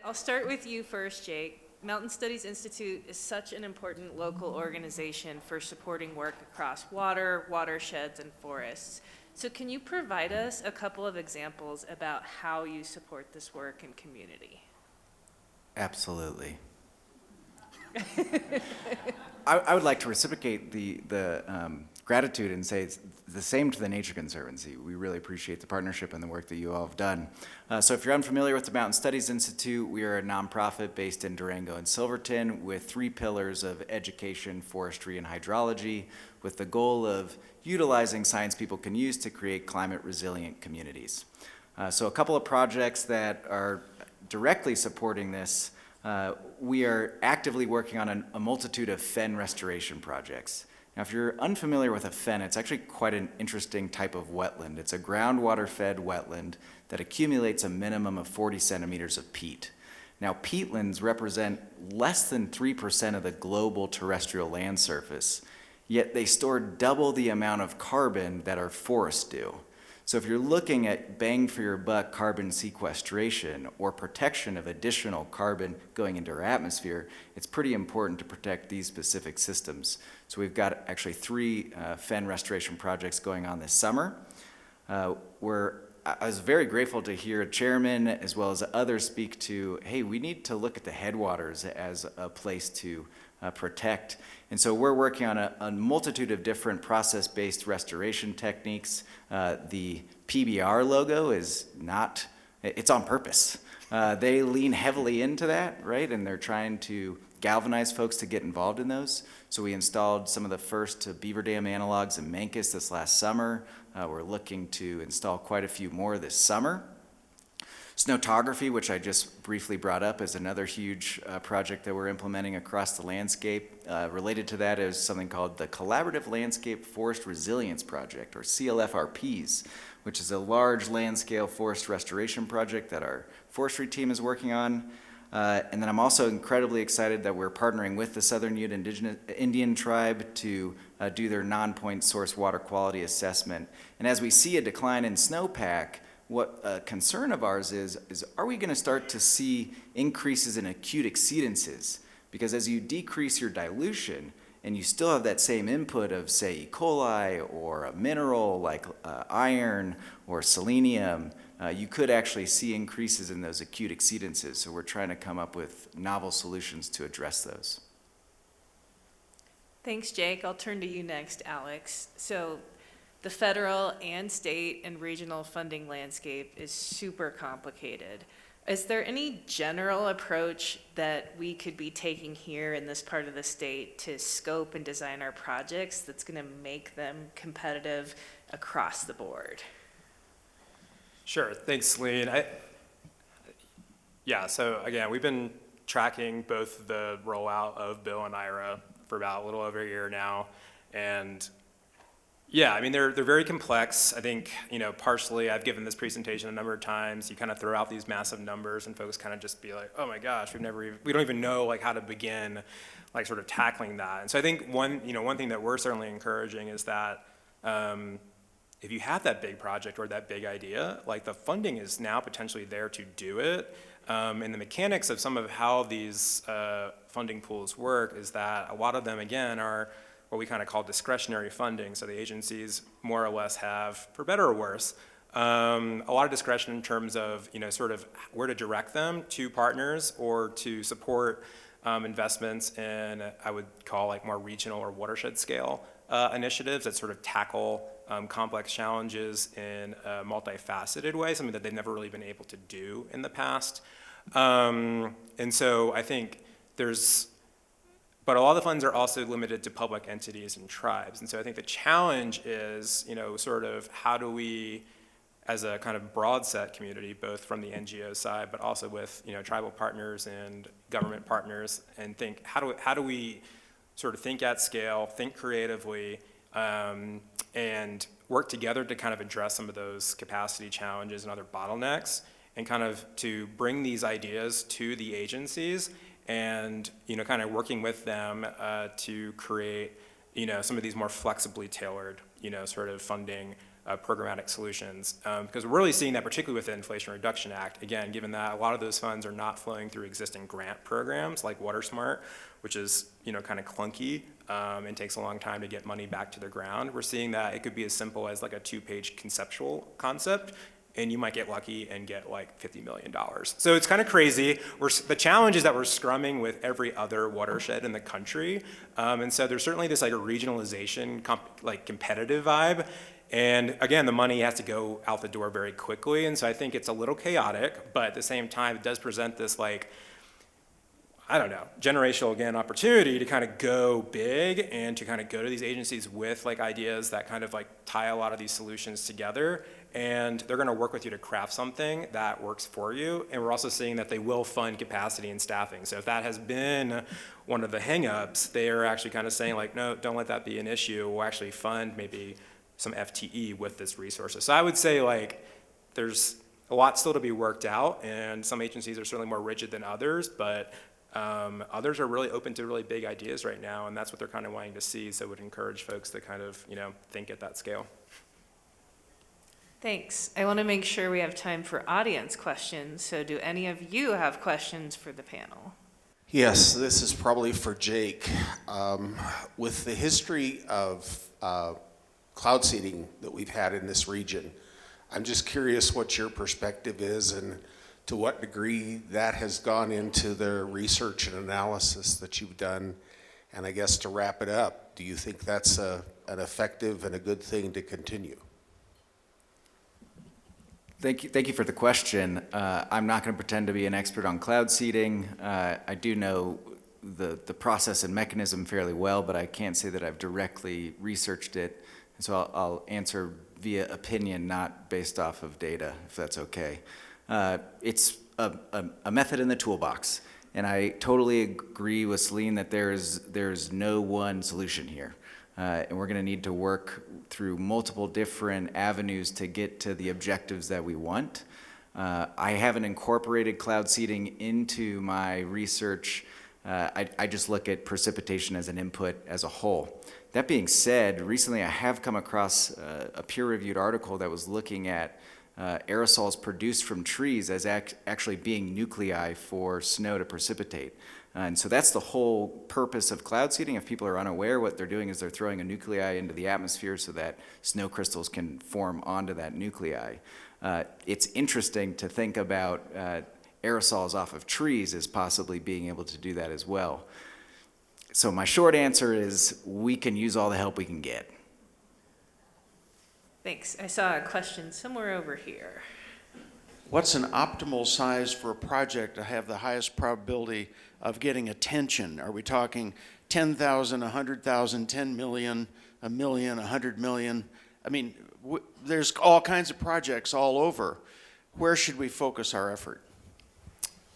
I'll start with you first, Jake. Mountain Studies Institute is such an important local organization for supporting work across water, watersheds, and forests. So can you provide us a couple of examples about how you support this work in community? Absolutely. I would like to reciprocate the gratitude and say it's the same to the Nature Conservancy. We really appreciate the partnership and the work that you all have done. So if you're unfamiliar with the Mountain Studies Institute, we are a nonprofit based in Durango and Silverton with 3 pillars of education, forestry, and hydrology, with the goal of utilizing science people can use to create climate resilient communities. So a couple of projects that are directly supporting this. We are actively working on a multitude of fen restoration projects. Now, if you're unfamiliar with a fen, it's actually quite an interesting type of wetland. It's a groundwater-fed wetland that accumulates a minimum of 40 centimeters of peat. Now, peatlands represent less than 3% of the global terrestrial land surface, yet they store double the amount of carbon that our forests do. So if you're looking at bang for your buck carbon sequestration or protection of additional carbon going into our atmosphere, it's pretty important to protect these specific systems. So we've got actually 3 fen restoration projects going on this summer. I was very grateful to hear a chairman as well as others speak to, hey, we need to look at the headwaters as a place to protect. And so we're working on a multitude of different process-based restoration techniques. The PBR logo is not, it's on purpose. They lean heavily into that, right? And they're trying to galvanize folks to get involved in those. So we installed some of the first beaver dam analogs in Mancos this last summer. We're looking to install quite a few more this summer. Snowtography, which I just briefly brought up, is another huge project that we're implementing across the landscape. Related to that is something called the Collaborative Landscape Forest Resilience Project, or CLFRPs, which is a large land-scale forest restoration project that our forestry team is working on. And then I'm also incredibly excited that we're partnering with the Southern Ute Indian Tribe to do their non-point source water quality assessment. And as we see a decline in snowpack, what a concern of ours is are we going to start to see increases in acute exceedances? Because as you decrease your dilution and you still have that same input of, say, E. coli or a mineral like iron or selenium, you could actually see increases in those acute exceedances. So we're trying to come up with novel solutions to address those. Thanks, Jake. I'll turn to you next, Alex. So the federal and state and regional funding landscape is super complicated. Is there any general approach that we could be taking here in this part of the state to scope and design our projects that's going to make them competitive across the board? Sure, thanks, Celine. So again, we've been tracking both the rollout of Bill and IRA for about a little over a year now, and yeah, I mean, they're very complex. I think, partially I've given this presentation a number of times. You kind of throw out these massive numbers and folks kind of just be like, oh my gosh, we don't even know like how to begin like sort of tackling that. And so I think one thing that we're certainly encouraging is that if you have that big project or that big idea, like the funding is now potentially there to do it. And the mechanics of some of how these funding pools work is that a lot of them, again, are what we kind of call discretionary funding. So the agencies more or less have, for better or worse, a lot of discretion in terms of, sort of where to direct them to partners or to support investments in, I would call like more regional or watershed scale initiatives that sort of tackle complex challenges in a multifaceted way, something that they've never really been able to do in the past. And so I think but a lot of the funds are also limited to public entities and tribes. And so I think the challenge is, sort of how do we, as a kind of broad set community, both from the NGO side, but also with, tribal partners and government partners, and think, how do we sort of think at scale, think creatively, and work together to kind of address some of those capacity challenges and other bottlenecks, and kind of to bring these ideas to the agencies and kind of working with them to create some of these more flexibly tailored sort of funding programmatic solutions. Because we're really seeing that particularly with the Inflation Reduction Act, again, given that a lot of those funds are not flowing through existing grant programs like WaterSmart, which is kind of clunky and takes a long time to get money back to the ground. We're seeing that it could be as simple as like a 2-page conceptual concept, and you might get lucky and get like $50 million. So it's kind of crazy. The challenge is that we're scrumming with every other watershed in the country. And so there's certainly this like a regionalization, competitive vibe. And again, the money has to go out the door very quickly. And so I think it's a little chaotic, but at the same time, it does present this generational, again, opportunity to kind of go big and to kind of go to these agencies with ideas that kind of tie a lot of these solutions together. And they're going to work with you to craft something that works for you. And we're also seeing that they will fund capacity and staffing. So if that has been one of the hangups, they are actually kind of saying no, don't let that be an issue. We'll actually fund maybe some FTE with this resources. So I would say there's a lot still to be worked out, and some agencies are certainly more rigid than others, but others are really open to really big ideas right now, and that's what they're kind of wanting to see. So I would encourage folks to kind of think at that scale. Thanks. I want to make sure we have time for audience questions. So do any of you have questions for the panel? Yes, this is probably for Jake. With the history of cloud seeding that we've had in this region, I'm just curious what your perspective is and to what degree that has gone into the research and analysis that you've done. And I guess to wrap it up, do you think that's an effective and a good thing to continue? Thank you for the question. I'm not going to pretend to be an expert on cloud seeding. I do know the process and mechanism fairly well, but I can't say that I've directly researched it. And so I'll answer via opinion, not based off of data, if that's okay. It's a method in the toolbox, and I totally agree with Celine that there's no one solution here. And we're going to need to work through multiple different avenues to get to the objectives that we want. I haven't incorporated cloud seeding into my research. I just look at precipitation as an input as a whole. That being said, recently I have come across a peer-reviewed article that was looking at aerosols produced from trees as actually being nuclei for snow to precipitate. And so that's the whole purpose of cloud seeding. If people are unaware, what they're doing is they're throwing a nuclei into the atmosphere so that snow crystals can form onto that nuclei. It's interesting to think about aerosols off of trees as possibly being able to do that as well. So my short answer is we can use all the help we can get. Thanks. I saw a question somewhere over here. What's an optimal size for a project to have the highest probability of getting attention? Are we talking 10,000, 100,000, 10 million, a million, 100 million? I mean, there's all kinds of projects all over. Where should we focus our effort?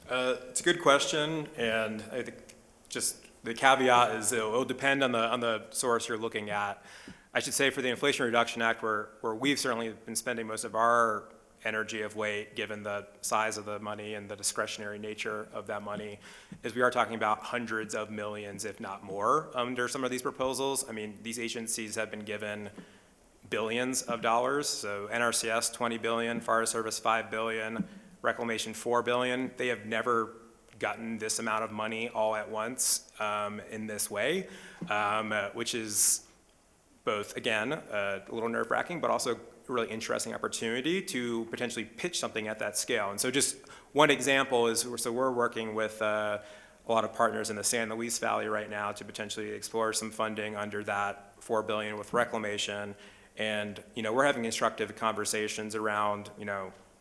It's a good question, and I think just the caveat is it'll depend on the source you're looking at. I should say for the Inflation Reduction Act, where we've certainly been spending most of our energy of weight, given the size of the money and the discretionary nature of that money, is we are talking about hundreds of millions, if not more, under some of these proposals. I mean, these agencies have been given billions of dollars. So NRCS, 20 billion, Forest Service, 5 billion, Reclamation, 4 billion. They have never gotten this amount of money all at once in this way, which is both, again, a little nerve-wracking, but also a really interesting opportunity to potentially pitch something at that scale. And so just one example is, so we're working with a lot of partners in the San Luis Valley right now to potentially explore some funding under that 4 billion with reclamation. And, we're having instructive conversations around,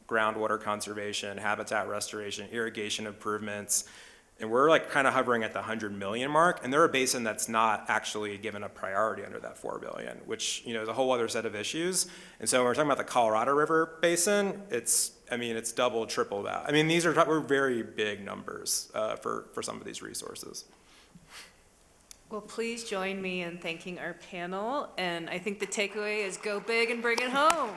groundwater conservation, habitat restoration, irrigation improvements. And we're kind of hovering at the 100 million mark, and they're a basin that's not actually given a priority under that 4 billion, which is a whole other set of issues. And so when we're talking about the Colorado River Basin, it's double, triple that. I mean, we're very big numbers for some of these resources. Well, please join me in thanking our panel, and I think the takeaway is go big and bring it home.